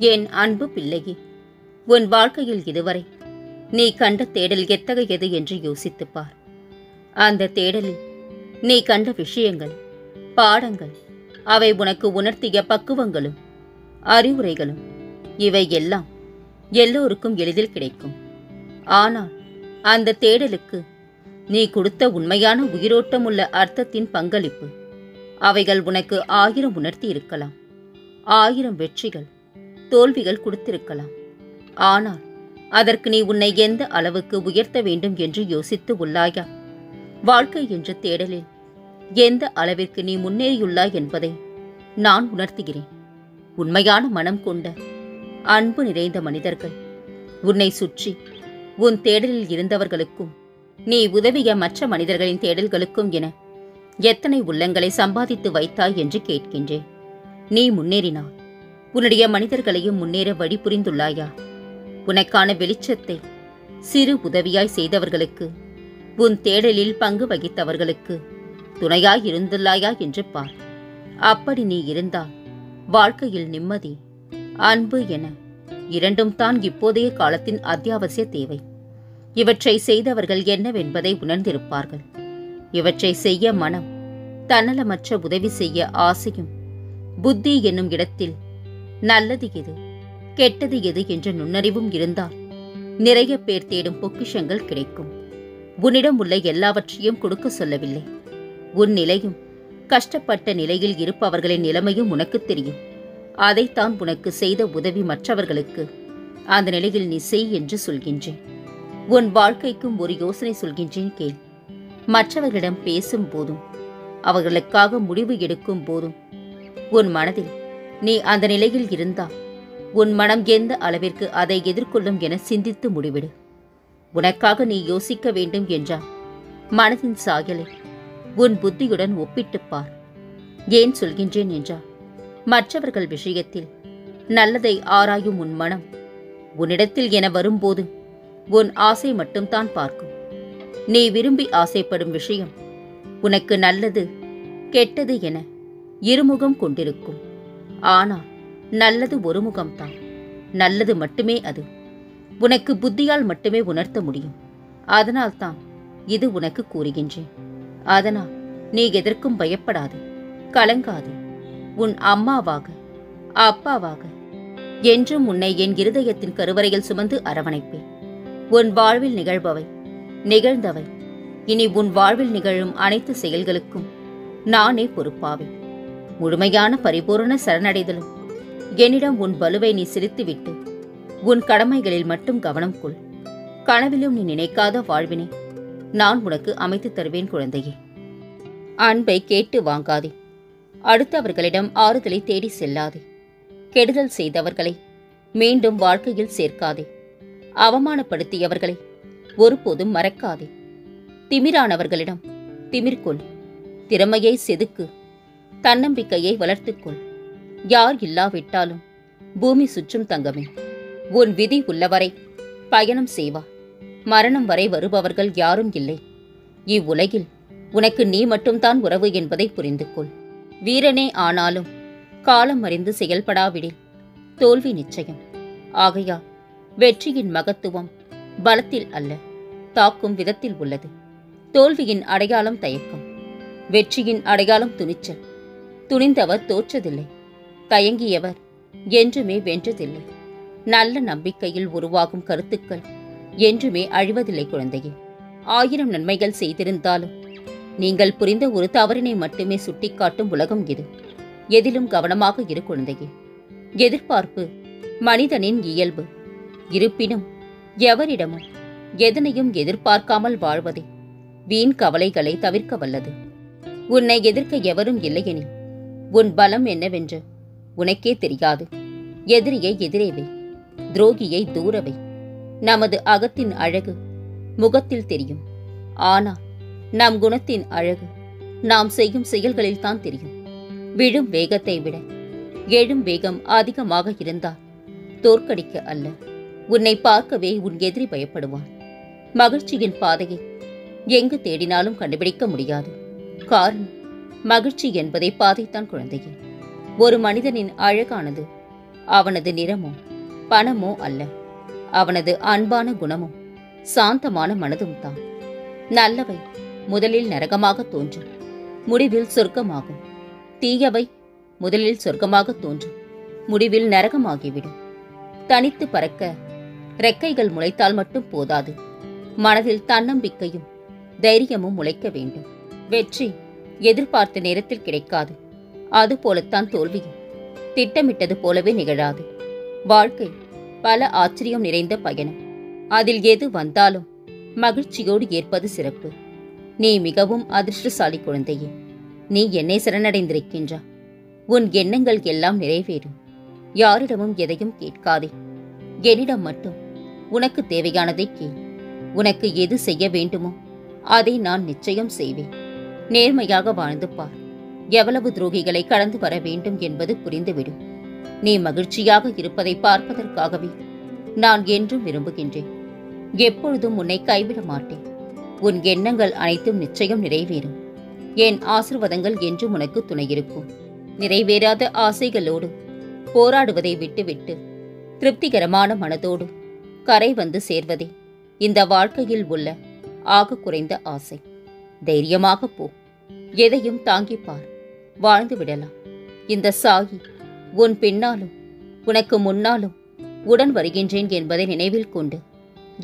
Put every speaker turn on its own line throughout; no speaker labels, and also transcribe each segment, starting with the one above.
என் அன்பு பிள்ளையே, உன் வாழ்க்கையில் இதுவரை நீ கண்ட தேடல் எத்தகையது என்று யோசித்துப் பார். அந்த தேடலில் நீ கண்ட விஷயங்கள், பாடங்கள், அவை உனக்கு உணர்த்திய பக்குவங்களும் அறிவுரைகளும் இவை எல்லாம் எல்லோருக்கும் எளிதில் கிடைக்கும். ஆனால் அந்த தேடலுக்கு நீ கொடுத்த உண்மையான உயிரோட்டமுள்ள அர்த்தத்தின் பங்களிப்பு அவைகள் உனக்கு 1000 உணர்த்தி இருக்கலாம். 1000 வெற்றிகள் தோல்விகள் கொடுத்திருக்கலாம். ஆனால் அதற்கு நீ உன்னை எந்த அளவுக்கு உயர்த்த வேண்டும் என்று யோசித்து உள்ளாயா? வாழ்க்கை என்ற தேடலில் எந்த அளவிற்கு நீ முன்னேறியுள்ளாய் என்பதை நான் உணர்த்துகிறேன். உண்மையான மனம் கொண்ட அன்பு நிறைந்த மனிதர்கள் உன்னை சுற்றி உன் தேடலில் இருந்தவர்களுக்கும் நீ உதவிய மற்ற மனிதர்களின் தேடல்களுக்கும் என எத்தனை உள்ளங்களை சம்பாதித்து வைத்தாய் என்று கேட்கின்றேன். நீ முன்னேறினாய். உன்னுடைய மனிதர்களையும் முன்னேற வழி புரிந்துள்ளாயா? உனக்கான வெளிச்சத்தை சிறு உதவியாய் செய்தவர்களுக்கு, உன் தேடலில் பங்கு வகித்தவர்களுக்கு துணையாய் இருந்துள்ளாயா என்று பார். அப்படி நீ இருந்தால் வாழ்க்கையில் நிம்மதி, அன்பு என இரண்டும் தான் இப்போதைய காலத்தின் அத்தியாவசிய தேவை. இவற்றை செய்தவர்கள் என்னவென்பதை உணர்ந்திருப்பார்கள். இவற்றை செய்ய மனம், தன்னலமற்ற உதவி செய்ய ஆசையும், புத்தி என்னும் இடத்தில் நல்லது எது கெட்டது எது என்ற நுண்ணறிவும் இருந்தால் நிறைய பேர் தேடும் பொக்கிஷங்கள் கிடைக்கும். உன்னிடம் உள்ள எல்லாவற்றையும் கொடுக்க சொல்லவில்லை. உன் நிலையும் கஷ்டப்பட்ட நிலையில் இருப்பவர்களின் நிலைமையும் உனக்கு தெரியும். அதைத்தான் உனக்கு செய்த உதவி மற்றவர்களுக்கு அந்த நிலையில் நீ செய் என்று சொல்கின்றேன். உன் வாழ்க்கைக்கும் ஒரு யோசனை சொல்கின்றேன் கேள். மற்றவர்களிடம் பேசும் போதும் அவர்களுக்காக முடிவு எடுக்கும் போதும் உன் மனதில் நீ அந்த நிலையில் இருந்தால் உன் மனம் எந்த அளவிற்கு அதை எதிர்கொள்ளும் என சிந்தித்து முடிவிடு. உனக்காக நீ யோசிக்க வேண்டும் என்றால் மனதின் சாயலை உன் புத்தியுடன் ஒப்பிட்டுப் பார். ஏன் சொல்கின்றேன் என்றால், மற்றவர்கள் விஷயத்தில் நல்லதை ஆராயும் உன் மனம் உன்னிடத்தில் என வரும்போது உன் ஆசை மட்டும்தான் பார்க்கும். நீ விரும்பி ஆசைப்படும் விஷயம் உனக்கு நல்லது கெட்டது என இருமுகம் கொண்டிருக்கும். ஆனால் நல்லது ஒரு முகம்தான். நல்லது மட்டுமே அது. உனக்கு புத்தியால் மட்டுமே உணர்த்த முடியும். அதனால்தான் இது உனக்கு கூறுகின்றேன். அதனால் நீ எதற்கும் பயப்படாது, கலங்காது. உன் அம்மாவாக அப்பாவாக என்றும் உன்னை என் இருதயத்தின் கருவறையில் சுமந்து அரவணைப்பேன். உன் வாழ்வில் நிகழ்பவை, நிகழ்ந்தவை, இனி உன் வாழ்வில் நிகழும் அனைத்து செயல்களுக்கும் நானே பொறுப்பாவேன். முழுமையான பரிபூரண சரணடைதலும் என்னிடம் உன் பலுவை நீ சிரித்துவிட்டு உன் கடமைகளில் மட்டும் கவனம் கொள். கனவிலும் நீ நினைக்காத வாழ்வினை நான் உனக்கு அமைத்து தருவேன் குழந்தையே. அன்பை கேட்டு வாங்காதே. அடுத்தவர்களிடம் ஆறுதலை தேடி செல்லாதே. கெடுதல் செய்தவர்களை மீண்டும் வாழ்க்கையில் சேர்க்காதே. அவமானப்படுத்தியவர்களை ஒருபோதும் மறக்காதே. திமிரானவர்களிடம் திமிர்கொள். திறமையை செதுக்கு. தன்னம்பிக்கையை வளர்த்துக்கொள். யார் இல்லாவிட்டாலும் பூமி சுற்றும் தங்கமே. உன் விதி உள்ளவரை பயணம் செய்வா. மரணம் வரை வருபவர்கள் யாரும் இல்லை. இவ்வுலகில் உனக்கு நீ மட்டும்தான் உறவு என்பதை புரிந்து கொள். வீரனே ஆனாலும் காலம் அறிந்து செயல்படாவிடில் தோல்வி நிச்சயம். ஆகையா வெற்றியின் மகத்துவம் பலத்தில் அல்ல, தாக்கும் விதத்தில் உள்ளது. தோல்வியின் அடையாளம் தயக்கம், வெற்றியின் அடையாளம் துணிச்சல். துணிந்தவர் தோற்றதில்லை, தயங்கியவர் என்றுமே வென்றதில்லை. நல்ல நம்பிக்கையில் உருவாகும் கருத்துக்கள் என்றுமே அழிவதில்லை குழந்தையே. 1000 நன்மைகள் செய்திருந்தாலும் நீங்கள் புரிந்த ஒரு தவறினை மட்டுமே சுட்டிக்காட்டும் உலகம் இது. எதிலும் கவனமாக இரு குழந்தையே. எதிர்பார்ப்பு மனிதனின் இயல்பு. இருப்பினும் எவரிடமும் எதனையும் எதிர்பார்க்காமல் வாழ்வதே வீண் கவலைகளை தவிர்க்க வல்லது. உன்னை எதிர்க்க எவரும் இல்லையெனில் உன் பலம் என்னவென்று உனக்கே தெரியாது. எதிரியை எதிரேவை, துரோகியை தூரவை. நமது அகத்தின் அழகு முகத்தில் தெரியும். ஆனால் நம் குணத்தின் அழகு நாம் செய்யும் செயல்களில் தான் தெரியும். விழும் வேகத்தை விட எழும் வேகம் அதிகமாக இருந்தால் தோற்கடிக்க அல்ல, உன்னை பார்க்கவே உன் எதிரி பயப்படுவான். மகிழ்ச்சியின் பாதையை எங்கு தேடினாலும் கண்டுபிடிக்க முடியாது. காரணம், மகிழ்ச்சி என்பதை பாதைத்தான் குழந்தையே. ஒரு மனிதனின் அழகானது அவனது நிறமோ பணமோ அல்ல, அவனது அன்பான குணமும் சாந்தமான மனதும் தான். நல்லவை முதலில் நரகமாக தோன்றும், முடிவில் சொர்க்கமாகும். தீயவை முதலில் சொர்க்கமாக தோன்றும், முடிவில் நரகமாகிவிடும். தனித்து பறக்க ரெக்கைகள் முளைத்தால் மட்டும் போதாது, மனதில் தன்னம்பிக்கையும் தைரியமும் முளைக்க வேண்டும். வெற்றி எதிர்பார்த்த நேரத்தில் கிடைக்காது, அதுபோலத்தான் தோல்வியும் திட்டமிட்டது போலவே நிகழாது. வாழ்க்கை பல ஆச்சரியம் நிறைந்த பயணம், அதில் எது வந்தாலும் மகிழ்ச்சியோடு ஏற்பது சிறப்பு. நீ மிகவும் அதிர்ஷ்டசாலி குழந்தையே. நீ என்னை சரணடைந்திருக்கின்றா. உன் எண்ணங்கள் எல்லாம் நிறைவேறும். யாரிடமும் எதையும் கேட்காதே, என்னிடம் மட்டும் உனக்கு தேவையானதை கேள். உனக்கு எது செய்ய வேண்டுமோ அதை நான் நிச்சயம் செய்வேன். நேர்மையாக வாழ்ந்து பார். எவ்வளவு துரோகிகளை கடந்து வர வேண்டும் என்பது புரிந்துவிடும். நீ மகிழ்ச்சியாக இருப்பதை பார்ப்பதற்காகவே நான் என்றும் விரும்புகின்றேன். எப்பொழுதும் உன்னை கைவிட மாட்டேன். உன் எண்ணங்கள் அனைத்தும் நிச்சயம் நிறைவேறும். என் ஆசீர்வாதங்கள் என்றும் உனக்கு துணையிருக்கும். நிறைவேறாத ஆசைகளோடு போராடுவதை விட்டுவிட்டு திருப்திகரமான மனதோடு கரை வந்து சேர்வதே இந்த வாழ்க்கையில் உள்ள ஆக குறைந்த ஆசை. தைரியமாக போ, எதையும் தாங்கிப்பார், வாழ்ந்து விடலாம். இந்த சாயி உன் பின்னாலும் உனக்கு முன்னாலும் உடன் வருகின்றேன் என்பதை நினைவில் கொண்டு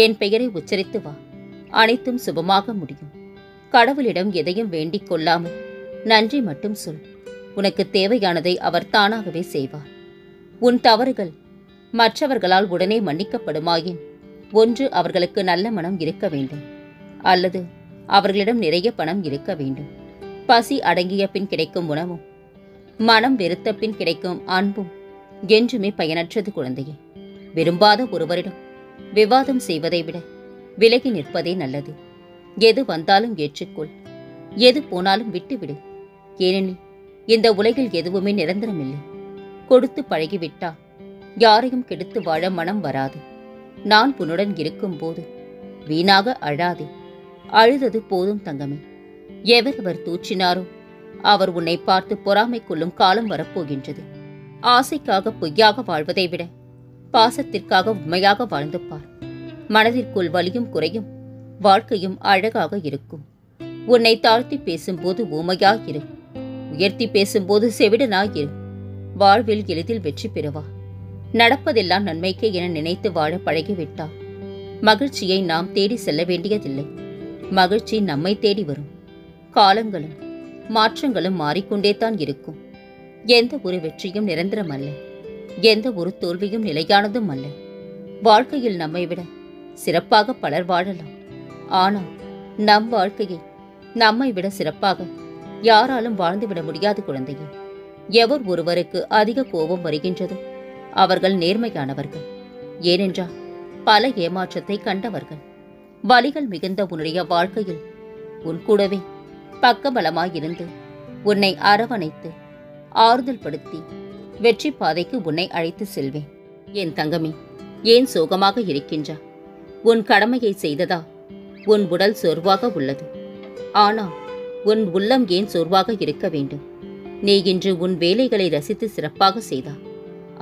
என் பெயரை உச்சரித்து வா. அனைத்தும் சுபமாக முடியும். கடவுளிடம் எதையும் வேண்டிக் கொள்ளாமல் நன்றி மட்டும் சொல். உனக்கு தேவையானதை அவர் தானாகவே செய்வார். உன் தவறுகள் மற்றவர்களால் உடனே மன்னிக்கப்படுமாயின், ஒன்று அவர்களுக்கு நல்ல மனம் இருக்க வேண்டும், அல்லது அவர்களிடம் நிறைய பணம் இருக்க வேண்டும். பசி அடங்கிய பின் கிடைக்கும் உணவும் மனம் வெறுத்த பின் கிடைக்கும் அன்பும் என்றுமே பயனற்றது குழந்தையே. விரும்பாத ஒருவரிடம் விவாதம் செய்வதை விட விலகி நிற்பதே நல்லது. எது வந்தாலும் ஏற்றுக்கொள், எது போனாலும் விட்டுவிடு. ஏனெனில் இந்த உலகில் எதுவுமே நிரந்தரமில்லை. கொடுத்து பழகிவிட்டா யாரையும் கெடுத்து வாழ மனம் வராது. நான் உன்னுடன் இருக்கும்போது வீணாக அழாதே. அழுதது போதும் தங்கமே. எவரவர் தூற்றினாரோ அவர் உன்னை பார்த்து பொறாமை கொள்ளும் காலம் வரப்போகின்றது. ஆசைக்காக பொய்யாக வாழ்வதை விட பாசத்திற்காக உண்மையாக வாழ்ந்து பார். மனதிற்குள் வலியும் குறையும், வாழ்க்கையும் அழகாக இருக்கும். உன்னை தாழ்த்தி பேசும்போது ஊமையாயிரு, உயர்த்தி பேசும்போது செவிடனாயிரு. வாழ்வில் எளிதில் வெற்றி பெறுவா. நடப்பதெல்லாம் நன்மைக்கே என நினைத்து வாழ பழகிவிட்டால் மகிழ்ச்சியை நாம் தேடி செல்ல வேண்டியதில்லை. மகிழ்ச்சி நம்மை தேடி வரும். காலங்களும் மாற்றங்களும் மாறிக்கொண்டே தான் இருக்கும். எந்த ஒரு வெற்றியும் நிரந்தரம் அல்ல, எந்த ஒரு தோல்வியும் நிலையானதும் அல்ல. வாழ்க்கையில் நம்மை விட சிறப்பாக பலர் வாழலாம். ஆனால் நம் வாழ்க்கையை நம்மை விட சிறப்பாக யாராலும் வாழ்ந்துவிட முடியாது குழந்தையே. எவர் ஒருவருக்கு அதிக கோபம் வருகின்றதோ அவர்கள் நேர்மையானவர்கள். ஏனென்றால் பல ஏமாற்றத்தை கண்டவர்கள். வலிகள் மிகுந்த உன்னுடைய வாழ்க்கையில் உன் கூடவே பக்கபலமாயிருந்து உன்னை அரவணைத்து ஆறுதல் படுத்தி வெற்றி பாதைக்கு உன்னை அழைத்து செல்வேன். என் தங்கமே, ஏன் சோகமாக இருக்கின்றா? உன் கடமையை செய்ததா உன் உடல் சோர்வாக உள்ளது. ஆனால் உன் உள்ளம் ஏன் சோர்வாக இருக்க வேண்டும்? நீ இன்று உன் வேலைகளை ரசித்து சிறப்பாக செய்தா,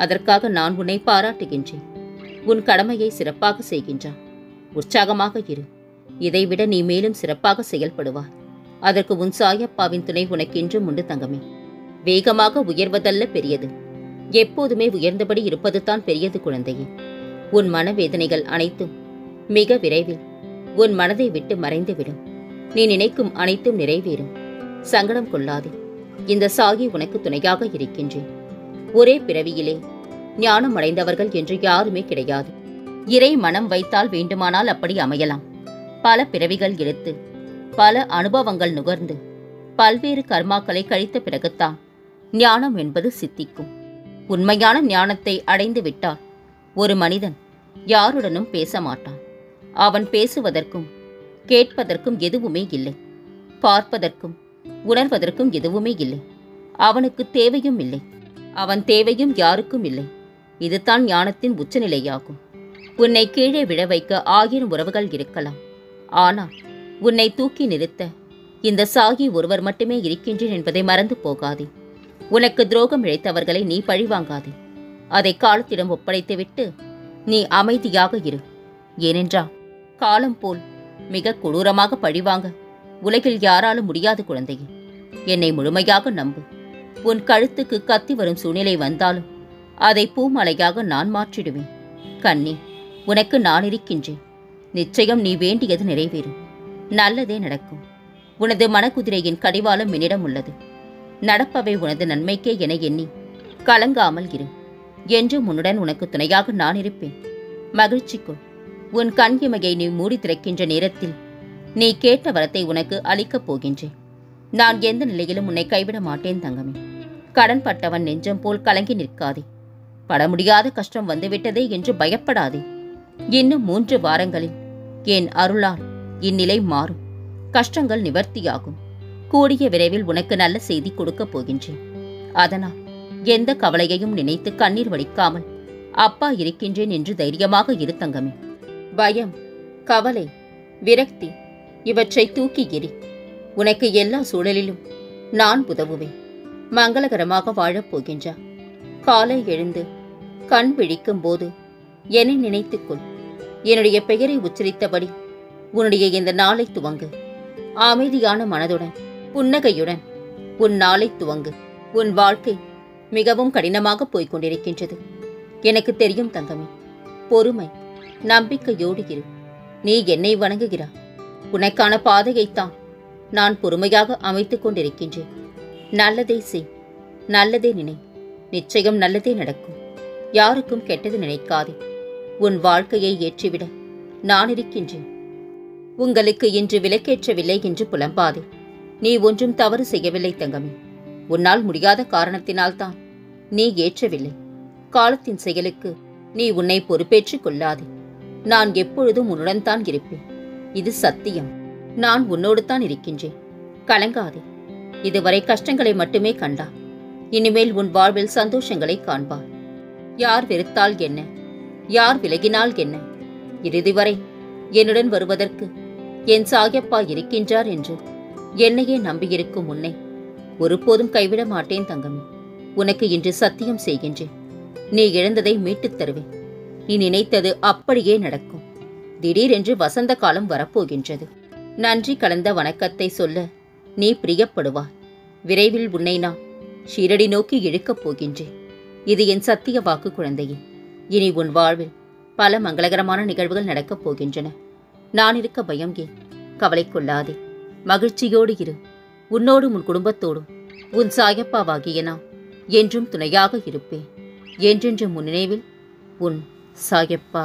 அதற்காக நான் உன்னை பாராட்டுகின்றேன். உன் கடமையை சிறப்பாக செய்கின்றா. உற்சாகமாக இரு. இதைவிட நீ மேலும் சிறப்பாக செயல்படுவாய். அதற்கு உன் சாயப்பாவின் துணை உனக்கு இன்றும் உண்டு தங்கமே. வேகமாக உயர்வதல்ல பெரியது, எப்போதுமே உயர்ந்தபடி இருப்பது தான் பெரியது குழந்தையே. உன் மனவேதனைகள் அனைத்தும் மிக விரைவில் உன் மனதை விட்டு மறைந்துவிடும். நீ நினைக்கும் அனைத்தும் நிறைவேறும். சங்கடம் கொள்ளாதே. இந்த சாகி உனக்கு துணையாக இருக்கின்றேன். ஒரே பிறவியிலே ஞானம் அடைந்தவர்கள் என்று யாருமே கிடையாது. இறை மனம் வைத்தால் வேண்டுமானால் அப்படி அமையலாம். பல பிறவிகள் எடுத்து பல அனுபவங்கள் நுகர்ந்து பல்வேறு கர்மாக்களை கழித்த பிறகுத்தான் ஞானம் என்பது சித்திக்கும். உண்மையான ஞானத்தை அடைந்து விட்டால் ஒரு மனிதன் யாருடனும் பேச மாட்டான். அவன் பேசுவதற்கும் கேட்பதற்கும் எதுவுமே இல்லை. பார்ப்பதற்கும் உணர்வதற்கும் எதுவுமே இல்லை. அவனுக்கு தேவையும் இல்லை. அவன் தேவையும் யாருக்கும் இல்லை. இதுதான் ஞானத்தின் உச்சநிலையாகும். உன்னை கீழே விழ வைக்க 1000 உறவுகள் இருக்கலாம். ஆனால் உன்னை தூக்கி நிறுத்த இந்த சாகி ஒருவர் மட்டுமே இருக்கின்றேன் என்பதை மறந்து போகாதே. உனக்கு துரோகம் இழைத்தவர்களை நீ பழிவாங்காதே. அதை காலத்திடம் ஒப்படைத்துவிட்டு நீ அமைதியாக இரு. ஏனென்றால் காலம் போல் மிக கொடூரமாக பழிவாங்க உலகில் யாராலும் முடியாது குழந்தையே. என்னை முழுமையாக நம்பு. உன் கழுத்துக்கு கத்தி வரும் சூழ்நிலை வந்தாலும் அதை பூமலையாக நான் மாற்றிடுவேன். கண்ணே, உனக்கு நான் இருக்கின்றேன். நிச்சயம் நீ வேண்டியது நிறைவேறும். நல்லதே நடக்கும். உனது மனக்குதிரையின் கடிவாளம் என்னிடம் உள்ளது. நடப்பவை உனது நன்மைக்கே என எண்ணி கலங்காமல் இரு. என்று உன்னுடன் உனக்கு துணையாக நான் இருப்பேன். மகிழ்ச்சிக்குள் உன் கண் இமையை நீ மூடி திறக்கின்ற நேரத்தில் நீ கேட்ட வரத்தை உனக்கு அளிக்கப் போகின்றேன். நான் எந்த நிலையிலும் உன்னை கைவிட மாட்டேன் தங்கமே. கடன் பட்டவன் நெஞ்சம் போல் கலங்கி நிற்காதே. பட முடியாத கஷ்டம் வந்துவிட்டதே என்று பயப்படாதே. இன்னும் 3 வாரங்களில் என் அருளால் இந்நிலை மாறும். கஷ்டங்கள் நிவர்த்தியாகும். கூடிய விரைவில் உனக்கு நல்ல செய்தி கொடுக்கப் போகின்றேன். அதனால் எந்த கவலையையும் நினைத்து கண்ணீர் வடிக்காமல் அப்பா இருக்கின்றேன் என்று தைரியமாக இரு தங்கமே. பயம், கவலை, விரக்தி இவற்றை தூக்கி எறி. உனக்கு எல்லா சூழலிலும் நான் உதவுவேன். மங்களகரமாக வாழப் போகின்றா. காலை எழுந்து கண் விழிக்கும் போது என்னை நினைத்துக்கொள். என்னுடைய பெயரை உச்சரித்தபடி உன்னுடைய இந்த நாளை துவங்கு. அமைதியான மனதுடன் புன்னகையுடன் உன் நாளை துவங்கு. உன் வாழ்க்கை மிகவும் கடினமாக போய்க் கொண்டிருக்கின்றது. எனக்கு தெரியும் தங்கமே. பொறுமை, நம்பிக்கையோடு இரு. நீ என்னை வணங்குகிறாய். உனக்கான பாதையைத்தான் நான் பொறுமையாக அமைத்துக் கொண்டிருக்கின்றேன். நல்லதே செய், நல்லதே நினை. நிச்சயம் நல்லதே நடக்கும். யாருக்கும் கெட்டது நினைக்காதே. உன் வாழ்க்கையை ஏற்றிவிட நான் இருக்கின்றேன். உங்களுக்கு இன்று விலக்கேற்றவில்லை என்று புலம்பாதே. நீ ஒன்றும் தவறு செய்யவில்லை தங்கமே. உன்னால் முடியாத காரணத்தினால்தான் நீ ஏற்றவில்லை. காலத்தின் செயலுக்கு நீ உன்னை பொறுப்பேற்றுக் கொள்ளாதே. நான் எப்பொழுதும் உன்னுடன் தான் இருப்பேன். இது சத்தியம். நான் உன்னோடு தான் இருக்கின்றேன். கலங்காதே. இதுவரை கஷ்டங்களை மட்டுமே கண்டா. இனிமேல் உன் வாழ்வில் சந்தோஷங்களை காண்பார். யார் வெறுத்தால் என்ன, யார் விலகினால் என்ன, இறுதி வரை என்னுடன் வருவதற்கு என் சாயப்பா இருக்கின்றார் என்று என்னையே நம்பியிருக்கும் உன்னை ஒருபோதும் கைவிட மாட்டேன் தங்கமே. உனக்கு இன்று சத்தியம் செய்கின்றேன். நீ இழந்ததை மீட்டுத் தருவேன். நீ நினைத்தது அப்படியே நடக்கும். திடீரென்று வசந்த காலம் வரப்போகின்றது. நன்றி கலந்த வணக்கத்தை சொல்ல நீ பிரியப்படுவாய். விரைவில் உன்னை நான் ஷீரடி நோக்கி இழுக்கப் போகின்றேன். இது என் சத்திய வாக்கு குழந்தையே. இனி உன் வாழ்வில் பல மங்களகரமான நிகழ்வுகள் நடக்கப் போகின்றன. நான் இருக்க பயம் ஏன்? கவலை கொள்ளாதே. மகிழ்ச்சியோடு இரு. உன்னோடும் உன் குடும்பத்தோடும் உன் சாயப்பாவாகிய நான் என்றும் துணையாக இருப்பேன். என்றென்றும் உன் நினைவில் உன் சாயப்பா.